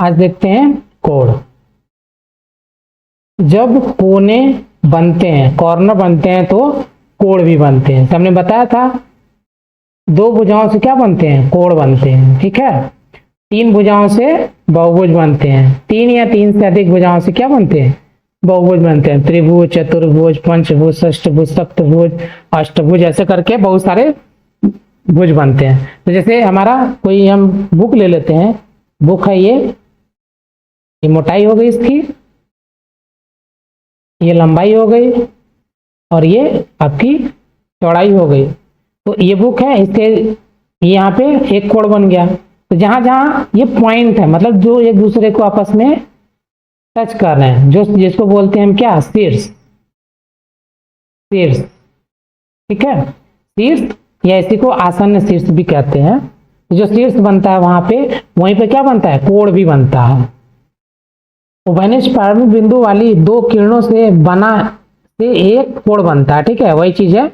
आज देखते हैं कोण। जब कोने बनते हैं, कॉर्नर बनते हैं, तो कोण भी बनते हैं। हमने बताया था दो भुजाओं से क्या बनते हैं, कोण बनते हैं। ठीक है, तीन भुजाओं से बहुभुज बनते हैं, तीन या तीन से अधिक भुजाओं से क्या बनते हैं, बहुभुज बनते हैं। त्रिभुज, चतुर्भुज, पंचभुज, षष्ठभुज, सप्तभुज, अष्टभुज, ऐसे करके बहुत सारे भुज बनते हैं। तो जैसे हमारा कोई हम बुक ले लेते हैं, बुक है ये मोटाई हो गई इसकी, ये लंबाई हो गई, और ये आपकी चौड़ाई हो गई। तो ये बुक है, इसके यहाँ पे एक कोण बन गया। तो जहां जहां ये पॉइंट है, मतलब जो एक दूसरे को आपस में टच कर रहे हैं, जो जिसको बोलते हैं हम क्या, शीर्ष। शीर्ष, ठीक है, शीर्ष या इसी को आसन्न शीर्ष भी कहते हैं। जो शीर्ष बनता है वहां पे, वहीं पे क्या बनता है, कोण भी बनता है। उभयनिष्ठ प्रारंभिक बिंदु वाली दो किरणों से बना से एक कोण बनता है। ठीक है, वही चीज है।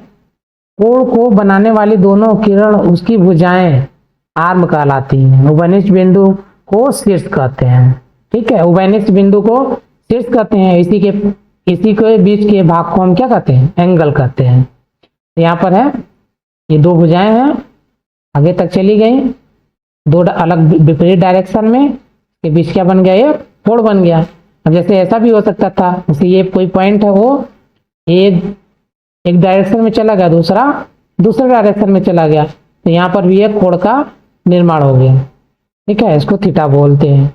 कोण को बनाने वाली दोनों किरण उसकी भुजाएं आर्म कहलाती हैं। उभयनिष्ठ बिंदु को शीर्ष कहते हैं। ठीक है, उभयनिष्ठ बिंदु को शीर्ष कहते हैं। इसी के बीच के भाग को हम क्या कहते हैं, एंगल कहते हैं। यहाँ पर है, ये दो भुजाएं हैं, आगे तक चली गई, दो अलग विपरीत डायरेक्शन में, के बीच क्या बन गया, ये कोण बन गया। अब जैसे ऐसा भी हो सकता था, जैसे ये कोई पॉइंट है, वो एक डायरेक्शन में चला गया, दूसरे डायरेक्शन में चला गया, तो यहाँ पर भी एक कोण का निर्माण हो गया। ठीक है, इसको थीटा बोलते हैं।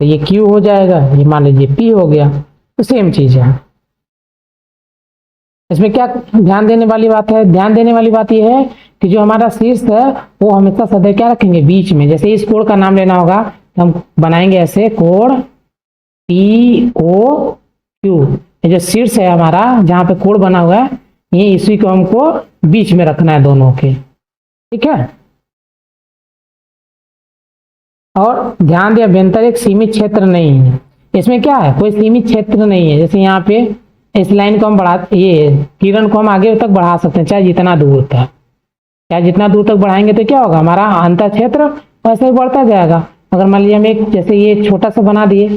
तो ये क्यू हो जाएगा, ये मान लीजिए पी हो गया। तो सेम चीज है। इसमें क्या ध्यान देने वाली बात है, ध्यान देने वाली बात यह है कि जो हमारा शीर्ष है वो हमेशा सदैव क्या रखेंगे, बीच में। जैसे इस कोण का नाम लेना होगा तो हम बनाएंगे ऐसे, कोण पी ओ क्यू। ये जो शीर्ष है हमारा, जहां पे कोण बना हुआ है, ये इसी को हमको बीच में रखना है दोनों के। ठीक है, और ध्यान दिया, अभ्यंतर एक सीमित क्षेत्र नहीं है। इसमें क्या है, कोई सीमित क्षेत्र नहीं है। जैसे यहाँ पे इस लाइन को हम ये किरण को हम आगे तक बढ़ा सकते हैं, चाहे जितना दूर तक, चाहे जितना दूर तक बढ़ाएंगे तो क्या होगा, हमारा अंतर क्षेत्र वैसे ही बढ़ता जाएगा। अगर मान लीजिए हम एक जैसे ये छोटा सा बना दिए,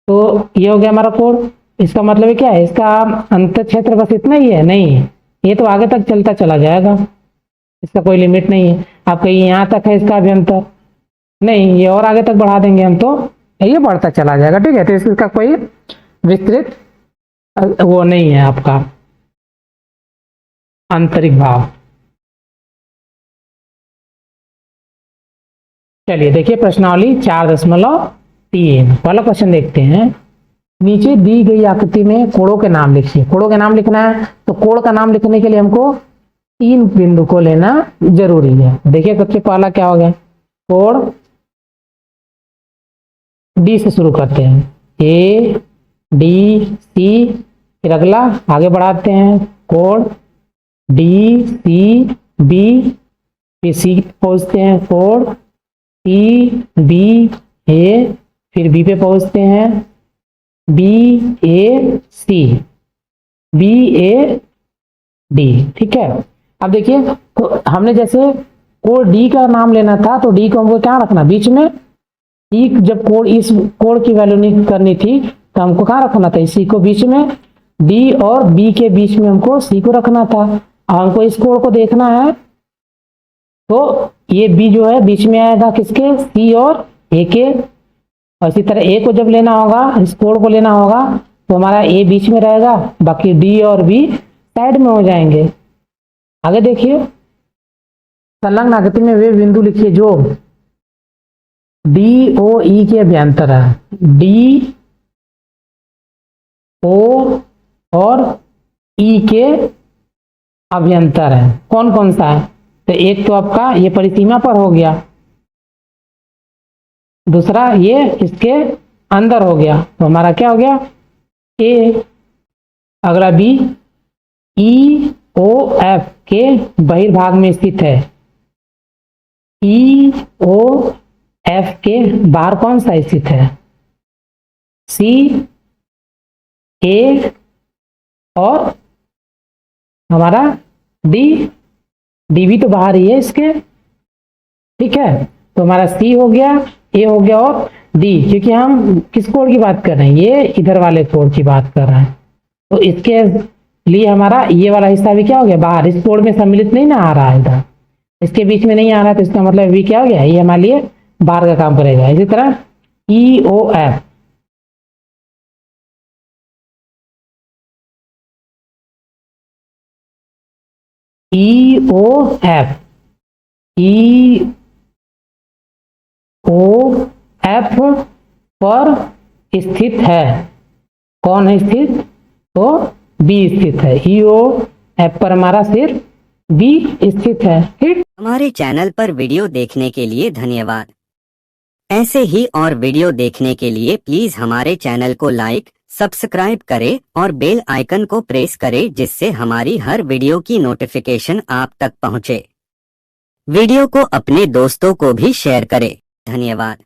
तो ये हो गया हमारा कोण। इसका मतलब क्या है, इसका अंतर क्षेत्र बस इतना ही है, नहीं है, ये तो आगे तक चलता चला जाएगा, इसका कोई लिमिट नहीं है। आपका यहाँ तक है इसका अभ्यंतर, नहीं, ये और आगे तक बढ़ा देंगे हम तो ये बढ़ता चला जाएगा। ठीक है, तो इसका कोई विस्तृत वो नहीं है आपका आंतरिक भाव। चलिए देखिए प्रश्नावली 4.3, पहला क्वेश्चन देखते हैं। नीचे दी गई आकृति में कोणों के नाम लिखिए। कोणों के नाम लिखना है, तो कोण का नाम लिखने के लिए हमको तीन बिंदु को लेना जरूरी है। देखिए सबसे पहला क्या हो गया, कोण डी से शुरू करते हैं, ए डी सी, फिर अगला आगे बढ़ाते हैं, कोण डी सी बी, फिर सी पहुंचते हैं, कोण सी बी ए, फिर बी पे पहुंचते हैं, B A C, B A D. ठीक है, अब देखिए तो हमने जैसे कोण डी का नाम लेना था, तो डी को हमको क्या रखना, बीच में। ई जब कोण, इस कोण की वैल्यू नहीं करनी थी, तो हमको कहाँ रखना था, इसी को बीच में। डी और बी के बीच में हमको सी को रखना था। अब हमको इस कोण को देखना है, तो ये बी जो है बीच में आएगा किसके, सी और ए के। और इसी तरह ए को जब लेना होगा, इस कोण को लेना होगा, तो हमारा ए बीच में रहेगा, बाकी डी और बी साइड में हो जाएंगे। आगे देखिए, संलग्न आकृति में वे बिंदु लिखिए जो डी ओ ई के अभ्यंतर है। डी ओ और ई के अभ्यंतर है, कौन कौन सा है, तो एक तो आपका ये परिसीमा पर हो गया, दूसरा ये इसके अंदर हो गया, तो हमारा क्या हो गया, ए। अगला बी, ई ओ एफ के बहिर्भाग में स्थित है। ई ओ एफ के बाहर कौन सा स्थित है, सी, ए और हमारा डी, डी भी तो बाहर ही है इसके। ठीक है, तो हमारा सी हो गया, ए हो गया और डी, क्योंकि हम किस कोड की बात कर रहे हैं, ये इधर वाले कोड की बात कर रहे हैं, तो इसके लिए हमारा ये वाला हिस्सा भी क्या हो गया, बाहर, इस कोड में सम्मिलित नहीं ना आ रहा है, इधर इसके बीच में नहीं आ रहा है, तो इसका मतलब भी क्या हो गया, ये हमारे लिए बाहर का काम करेगा। इसी तरह ई ओ एफ, ई ओ एफ, ई ओ एफ पर स्थित है, कौन है स्थित, तो बी स्थित है, ई ओ एफ पर हमारा सिर्फ बी स्थित है। ठीक, हमारे चैनल पर वीडियो देखने के लिए धन्यवाद। ऐसे ही और वीडियो देखने के लिए प्लीज हमारे चैनल को लाइक, सब्सक्राइब करें और बेल आइकन को प्रेस करें, जिससे हमारी हर वीडियो की नोटिफिकेशन आप तक पहुंचे। वीडियो को अपने दोस्तों को भी शेयर करें। धन्यवाद।